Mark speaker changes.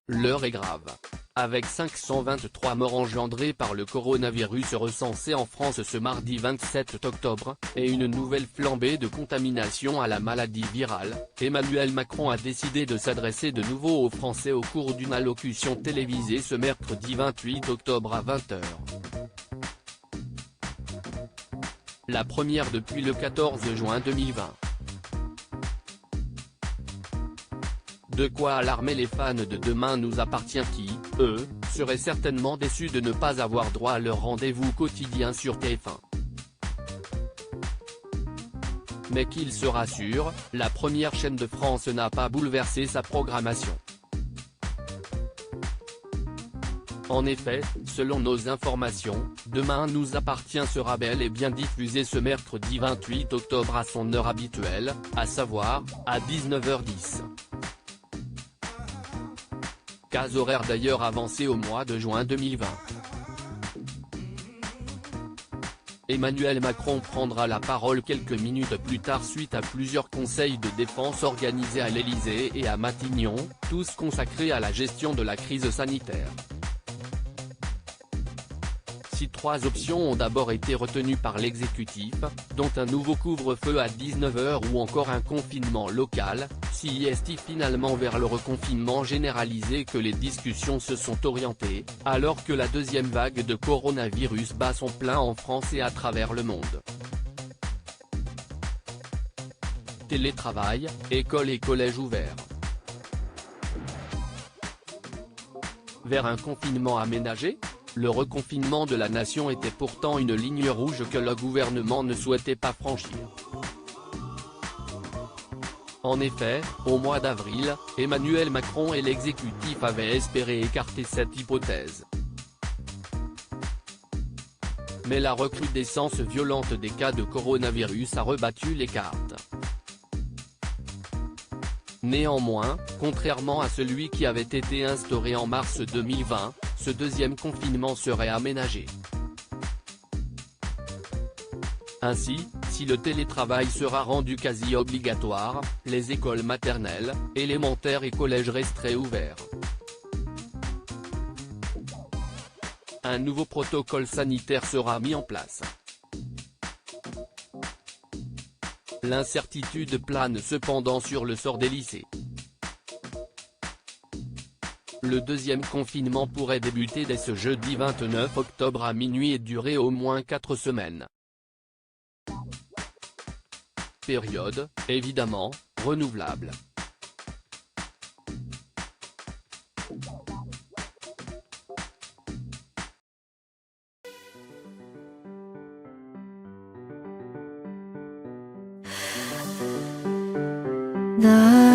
Speaker 1: L'heure est grave. Avec 523 morts engendrés par le coronavirus recensés en France ce mardi 27 octobre, et une nouvelle flambée de contamination à la maladie virale, Emmanuel Macron a décidé de s'adresser de nouveau aux Français au cours d'une allocution télévisée ce mercredi 28 octobre à 20h. La première depuis le 14 juin 2020. De quoi alarmer les fans de Demain nous appartient qui, eux, seraient certainement déçus de ne pas avoir droit à leur rendez-vous quotidien sur TF1. Mais qu'ils se rassurent, la première chaîne de France n'a pas bouleversé sa programmation. En effet, selon nos informations, Demain nous appartient sera bel et bien diffusé ce mercredi 28 octobre à son heure habituelle, à savoir, à 19h10. Case horaire d'ailleurs avancée au mois de juin 2020. Emmanuel Macron prendra la parole quelques minutes plus tard suite à plusieurs conseils de défense organisés à l'Élysée et à Matignon, tous consacrés à la gestion de la crise sanitaire. Si trois options ont d'abord été retenues par l'exécutif, dont un nouveau couvre-feu à 19h ou encore un confinement local, s'y est finalement vers le reconfinement généralisé que les discussions se sont orientées, alors que la deuxième vague de coronavirus bat son plein en France et à travers le monde. Télétravail, écoles et collèges ouverts. Vers un confinement aménagé ? Le reconfinement de la nation était pourtant une ligne rouge que le gouvernement ne souhaitait pas franchir. En effet, au mois d'avril, Emmanuel Macron et l'exécutif avaient espéré écarter cette hypothèse. Mais la recrudescence violente des cas de coronavirus a rebattu les cartes. Néanmoins, contrairement à celui qui avait été instauré en mars 2020, ce deuxième confinement serait aménagé. Ainsi, si le télétravail sera rendu quasi obligatoire, les écoles maternelles, élémentaires et collèges resteraient ouverts. Un nouveau protocole sanitaire sera mis en place. L'incertitude plane cependant sur le sort des lycées. Le deuxième confinement pourrait débuter dès ce jeudi 29 octobre à minuit et durer au moins 4 semaines. Période, évidemment, renouvelable.
Speaker 2: 나